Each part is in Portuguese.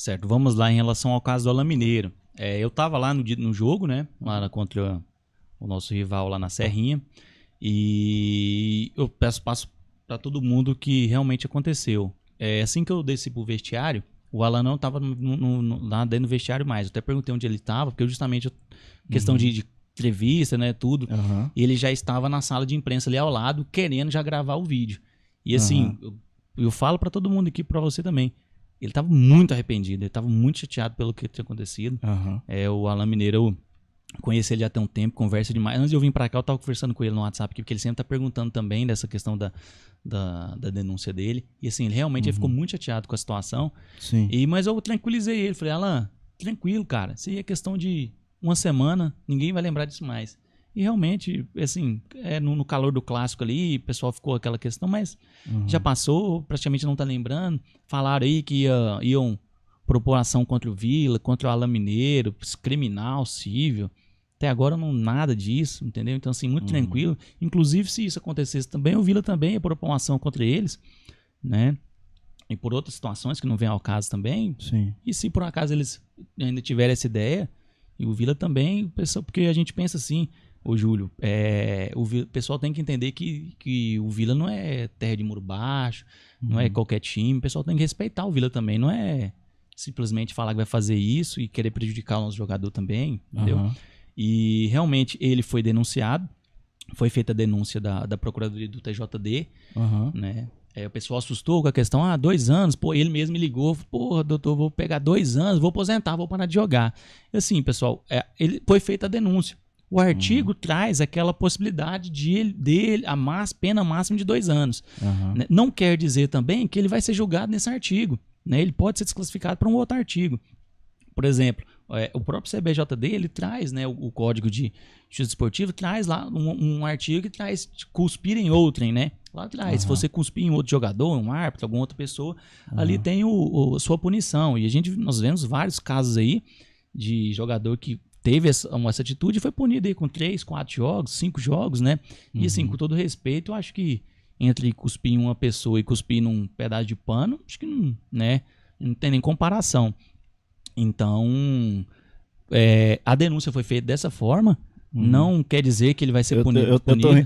Certo, vamos lá em relação ao caso do Alan Mineiro. Eu tava lá no jogo, né? Lá contra o nosso rival lá na Serrinha. E eu passo para todo mundo que realmente aconteceu. Assim que eu desci pro vestiário, o Alan não tava lá dentro do vestiário mais. Eu até perguntei onde ele tava, porque justamente questão de entrevista, né? Tudo. E ele já estava na sala de imprensa ali ao lado, querendo já gravar o vídeo. E assim, eu falo para todo mundo aqui, para você também. Ele estava muito arrependido, ele estava muito chateado pelo que tinha acontecido. O Alan Mineiro, eu conheci ele já tem um tempo, conversa demais. Antes de eu vir pra cá, eu tava conversando com ele no WhatsApp aqui, porque ele sempre tá perguntando também dessa questão da denúncia dele. E assim, ele realmente ele ficou muito chateado com a situação. Sim. Mas eu tranquilizei ele, falei, Alan, tranquilo, cara. Isso aí é questão de uma semana, ninguém vai lembrar disso mais. E realmente, assim, no calor do clássico ali, o pessoal ficou aquela questão, mas já passou, praticamente não tá lembrando. Falaram aí que iam propor ação contra o Vila, contra o Alan Mineiro, criminal, civil. Até agora nada disso, entendeu? Então, assim, muito tranquilo. Inclusive, se isso acontecesse também, o Vila também ia propor uma ação contra eles, né? E por outras situações que não vem ao caso também. Sim. E se por acaso eles ainda tiverem essa ideia, e o Vila também, porque a gente pensa assim, ô Júlio, o pessoal tem que entender que o Vila não é terra de muro baixo, não é qualquer time, o pessoal tem que respeitar o Vila também, não é simplesmente falar que vai fazer isso e querer prejudicar o nosso jogador também, entendeu? E realmente ele foi denunciado, foi feita a denúncia da Procuradoria do TJD, né? O pessoal assustou com a questão, 2 anos, pô, ele mesmo me ligou, porra, doutor, vou pegar 2 anos, vou aposentar, vou parar de jogar. E assim, pessoal, ele foi feita a denúncia. O artigo traz aquela possibilidade dele a pena máxima de 2 anos. Né? Não quer dizer também que ele vai ser julgado nesse artigo. Né? Ele pode ser desclassificado para um outro artigo. Por exemplo, o próprio CBJD, ele traz, né, o Código de Justiça Desportiva, traz lá um artigo que traz cuspir em outrem, né? Lá atrás, se você cuspir em outro jogador, um árbitro, alguma outra pessoa, ali tem a sua punição. E nós vemos vários casos aí de jogador que teve essa atitude e foi punido aí com 3, 4 jogos, 5 jogos, né? E assim, com todo respeito, eu acho que entre cuspir em uma pessoa e cuspir num pedaço de pano, acho que não, né? Não tem nem comparação. Então, a denúncia foi feita dessa forma, não quer dizer que ele vai ser punido.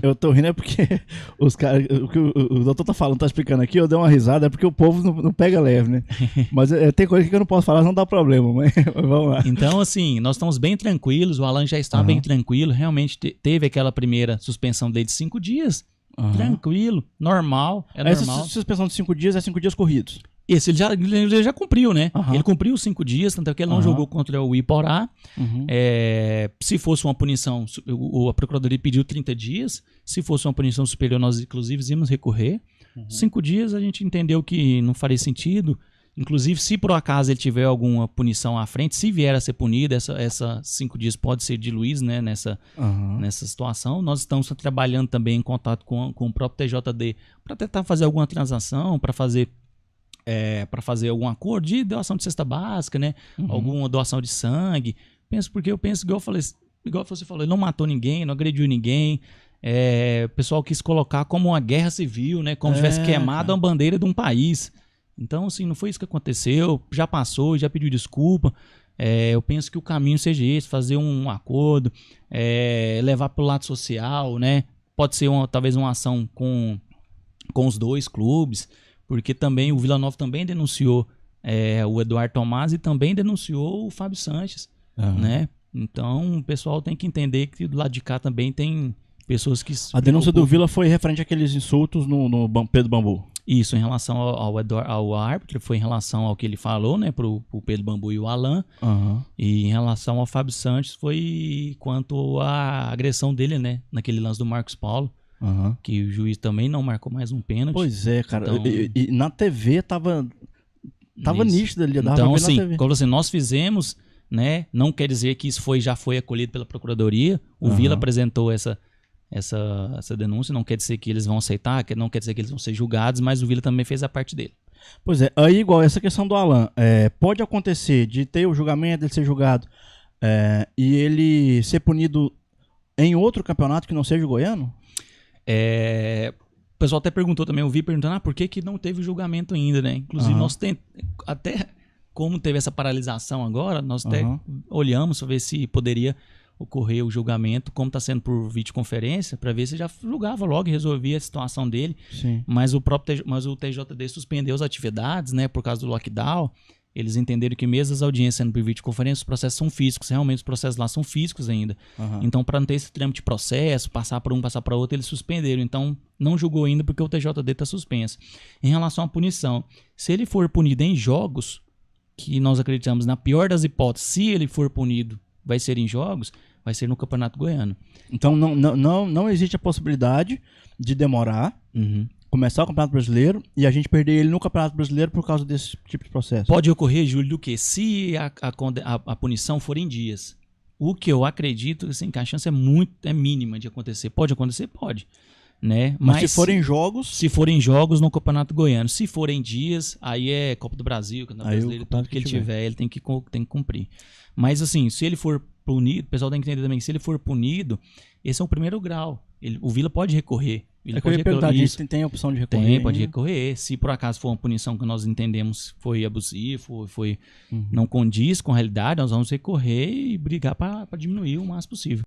Eu tô rindo porque os caras, o que o doutor tá falando, tá explicando aqui, eu dei uma risada, é porque o povo não pega leve, né? Mas tem coisa que eu não posso falar, não dá problema, mas vamos lá. Então, assim, nós estamos bem tranquilos, o Alan já está bem tranquilo, realmente teve aquela primeira suspensão dele de 5 dias, tranquilo, normal, normal. Essa suspensão de 5 dias é 5 dias corridos. Esse ele já cumpriu, né? Ele cumpriu os 5 dias, tanto é que ele não jogou contra o Iporá. Se fosse uma punição, a Procuradoria pediu 30 dias. Se fosse uma punição superior, nós inclusive íamos recorrer. 5 dias a gente entendeu que não faria sentido. Inclusive, se por acaso ele tiver alguma punição à frente, se vier a ser punido, essa 5 dias pode ser diluído, né, nessa situação. Nós estamos trabalhando também em contato com o próprio TJD para tentar fazer alguma transação, para fazer algum acordo de doação de cesta básica, né? Alguma doação de sangue. Porque eu penso, igual você falou, ele não matou ninguém, não agrediu ninguém. O pessoal quis colocar como uma guerra civil, né? Como se tivesse queimado a bandeira de um país. Então, assim, não foi isso que aconteceu. Já passou, já pediu desculpa. Eu penso que o caminho seja esse, fazer um acordo, levar para o lado social, né? Pode ser talvez uma ação com os 2 clubes. Porque também o Vila Nova também denunciou o Eduardo Tomás e também denunciou o Fábio Sanches, né? Então o pessoal tem que entender que do lado de cá também tem pessoas que... A denúncia do Vila foi referente àqueles insultos no Pedro Bambu. Isso, em relação ao árbitro, foi em relação ao que ele falou, né, pro Pedro Bambu e o Alan. E em relação ao Fábio Sanches foi quanto à agressão dele, né, naquele lance do Marcos Paulo. Que o juiz também não marcou mais um pênalti. Pois é, cara. Então, e na TV tava nítido ali. Então, assim, como assim, nós fizemos, né? Não quer dizer que isso já foi acolhido pela Procuradoria. O Vila apresentou essa denúncia. Não quer dizer que eles vão aceitar, não quer dizer que eles vão ser julgados, mas o Vila também fez a parte dele. Pois é. Aí, igual essa questão do Alan, pode acontecer de ter o julgamento, ele ser julgado e ele ser punido em outro campeonato que não seja o goiano? O pessoal até perguntou também, eu vi perguntando, por que não teve julgamento ainda, né? Inclusive, nós até como teve essa paralisação agora, nós até olhamos para ver se poderia ocorrer o julgamento, como está sendo por videoconferência, para ver se já julgava logo e resolvia a situação dele. Sim. Mas o TJD suspendeu as atividades, né, por causa do lockdown. Eles entenderam que mesmo as audiências sendo por videoconferência, os processos são físicos. Realmente os processos lá são físicos ainda. Então, para não ter esse trâmite de processo, passar para um, passar para outro, eles suspenderam. Então, não julgou ainda porque o TJD está suspenso. Em relação à punição, se ele for punido em jogos, que nós acreditamos, na pior das hipóteses, se ele for punido, vai ser em jogos, vai ser no Campeonato Goiano. Então, não existe a possibilidade de demorar, começar o Campeonato Brasileiro e a gente perder ele no Campeonato Brasileiro por causa desse tipo de processo. Pode ocorrer, Júlio, do que? Se a punição for em dias. O que eu acredito, assim, que a chance é mínima de acontecer. Pode acontecer? Pode. Né? Mas se forem jogos... Se forem jogos no Campeonato Goiano. Se forem dias, aí é Copa do Brasil, Campeonato Brasileiro, tudo que ele tiver, ele tem que cumprir. Mas assim, se ele for punido, o pessoal tem que entender também que se ele for punido, esse é o primeiro grau. O Vila pode recorrer. Tem a opção de recorrer. Pode recorrer. Se por acaso for uma punição que nós entendemos foi abusivo, não condiz com a realidade, nós vamos recorrer e brigar para diminuir o máximo possível.